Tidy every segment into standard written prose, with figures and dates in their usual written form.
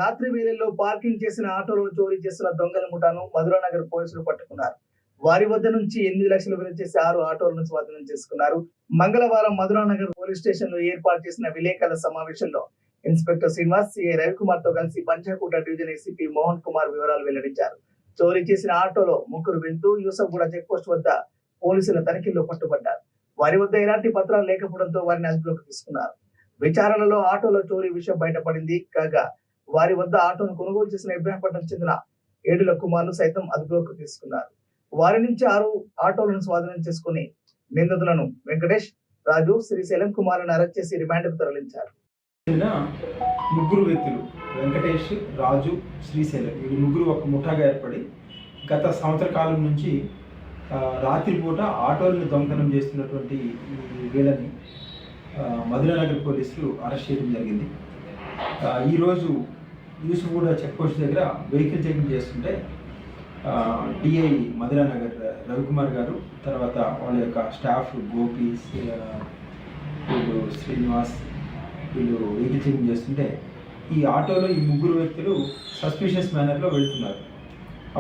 రాత్రి వేళల్లో పార్కింగ్ చేసిన ఆటోలను చోరీ చేస్తున్న దొంగల ముఠాను మధురానగర్ పోలీసులు పట్టుకున్నారు. వారి వద్ద నుంచి 8 లక్షలు విలువ చేసే 6 ఆటోలను స్వాధీనం చేసుకున్నారు. మంగళవారం మధురానగర్ పోలీస్ స్టేషన్ లో ఏర్పాటు చేసిన విలేకరుల సమావేశంలో ఇన్స్పెక్టర్ శ్రీనివాస్, సిఐ రవికుమార్ తో కలిసి పంచాకోట డివిజన్ ఏసీపీ మోహన్ కుమార్ వివరాలు వెల్లడించారు. చోరీ చేసిన ఆటోలో ముగ్గురు వెళ్తూ యూసఫ్గూడ చెక్ పోస్ట్ వద్ద పోలీసుల తనిఖీల్లో పట్టుబడ్డారు. వారి వద్ద ఎలాంటి పత్రాలు లేకపోవడంతో వారిని అదుపులోకి తీసుకున్నారు. విచారణలో ఆటోలో చోరీ విషయం బయటపడింది. కాగా వారి వద్ద ఆటోను కొనుగోలు చేసిన ఇబ్రాహీంపట్నం చెందిన 7 కుమారులు సైతం అదుపులోకి తీసుకున్నారు. వారి నుంచి 6 ఆటోలను స్వాధీనం చేసుకుని నిందితులను వెంకటేష్, రాజు, శ్రీశైలం కుమారులను అరెస్ట్ చేసి రిమాండ్కు తరలించారు. ముగ్గురు వ్యక్తులు వెంకటేష్, రాజు, శ్రీశైలం ఈ ముగ్గురు ఒక ముఠాగా ఏర్పడి గత సంవత్సర కాలం నుంచి రాత్రిపూట ఆటోలను దొంగతనం చేస్తున్నటువంటి వీళ్ళని మధురానగర్ పోలీసులు అరెస్ట్ చేయడం జరిగింది. ఈరోజు యూసుఫ్గూడ చెక్ పోస్ట్ దగ్గర వెహికల్ చెకింగ్ చేస్తుంటే డిఐ మధురానగర్ రవికుమార్ గారు, తర్వాత వాళ్ళ యొక్క స్టాఫ్ గోపి, వీళ్ళు శ్రీనివాస్, వీళ్ళు వెహికల్ చెకింగ్ చేస్తుంటే ఈ ఆటోలో ఈ ముగ్గురు వ్యక్తులు సస్పిషియస్ మేనర్లో వెళ్తున్నారు.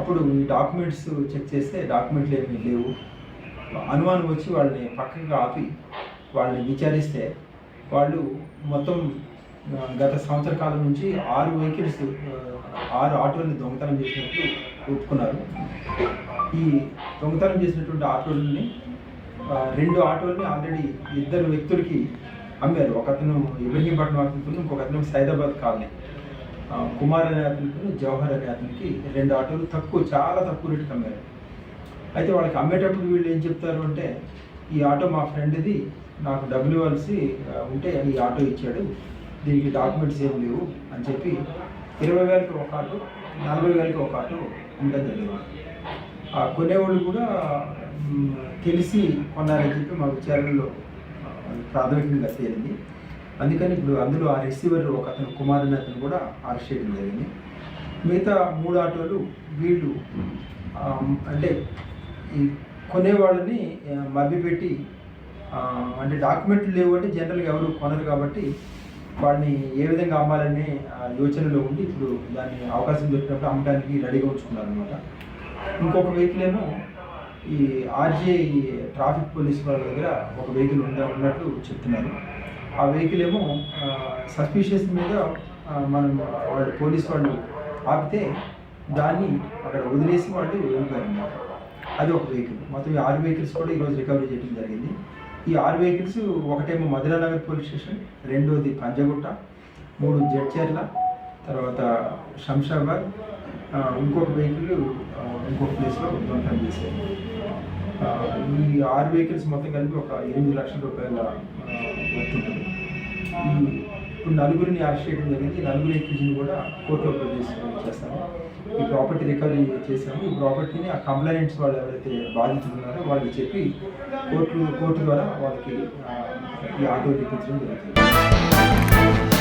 అప్పుడు ఈ డాక్యుమెంట్స్ చెక్ చేస్తే డాక్యుమెంట్లు ఏమీ లేవు. అనుమానం వచ్చి వాళ్ళని పక్కగా ఆపి వాళ్ళని విచారిస్తే వాళ్ళు మొత్తం గత సంవత్సర కాలం నుంచి 6 ఆటోలను దొంగతనం చేసినట్లు ఒప్పుకున్నారు. ఈ దొంగతనం చేసినటువంటి ఆటోలని 2 ఆటోలని ఆల్రెడీ 2 వ్యక్తులకి అమ్మారు. ఒకతను ఇబ్రహీంపట్నం అతనికి, ఇంకొక అతను సైదాబాద్ కాలనీ కుమార్ అనే అతనికి, జవహర్ అనే అతనికి 2 ఆటోలు చాలా తక్కువ రేటుకి అమ్మారు. అయితే వాళ్ళకి అమ్మేటప్పుడు వీళ్ళు ఏం చెప్తారు అంటే, ఈ ఆటో మా ఫ్రెండ్ది, నాకు డబ్బులు ఇవ్వాల్సి ఉంటే ఈ ఆటో ఇచ్చాడు, దీనికి డాక్యుమెంట్స్ ఏం లేవు అని చెప్పి 20,000కి ఒక ఆటో, 40,000కి ఒక ఆటో ఉండడం జరిగింది. ఆ కొనేవాళ్ళు కూడా తెలిసి కొన్నారని చెప్పి మా విచారణలో ప్రాథమికంగా తేలింది. అందుకని ఇప్పుడు అందులో ఆ రిసీవర్ ఒక అతను కుమార్ అనే అతను కూడా అరెస్ట్ చేయడం జరిగింది. మిగతా 3 ఆటోలు వీళ్ళు అంటే ఈ కొనేవాళ్ళని మభ్యపెట్టి, అంటే డాక్యుమెంట్లు లేవు అంటే జనరల్గా ఎవరు కొనరు కాబట్టి వాళ్ళని ఏ విధంగా అమ్మాలనే యోచనలో ఉండి ఇప్పుడు దాన్ని అవకాశం దొరికినప్పుడు అమ్మడానికి రెడీగా ఉంచుకున్నారు అనమాట. ఇంకొక వెహికల్ ఏమో ఈ ఆర్జే ట్రాఫిక్ పోలీస్ వాళ్ళ దగ్గర ఒక వెహికల్ ఉన్నట్లు చెప్తున్నారు. ఆ వెహికల్ ఏమో సస్పిషియస్ మీద వాళ్ళు పోలీస్ వాళ్ళు ఆపితే దాన్ని అక్కడ వదిలేసి వాళ్ళు వెళ్ళిపోయారు అన్నమాట. అది ఒక వెహికల్. మొత్తం 6 వెహికల్స్ కూడా ఈరోజు రికవరీ చేయడం జరిగింది. ఈ 6 వెహికల్స్ ఒకటేమో మధురానగర్ పోలీస్ స్టేషన్, రెండోది పంజగుట్ట, 3 జడ్చర్ల, తర్వాత శంషాబాద్, ఇంకొక వెహికల్ ఇంకొక ప్లేస్లో దొంగతనం చేశారు. ఈ 6 వెహికల్స్ మొత్తం కలిపి ఒక 8 లక్షల రూపాయల వర్త్ ఉంటుంది. ఇప్పుడు 4గురిని అరెస్ట్ చేయడం జరిగింది. 4 ఎక్యూజ్ని కూడా కోర్టులో ప్రొడ్యూస్ చేస్తాము. ఈ ప్రాపర్టీ రికవరీ చేసాము. ఈ ప్రాపర్టీని ఆ కంప్లైంట్స్ వాళ్ళు ఎవరైతే బాధితులు ఉన్నారో వాళ్ళకి చెప్పి కోర్టు ద్వారా వాళ్ళకి ఈ ఆటో ఇప్పించడం జరుగుతుంది.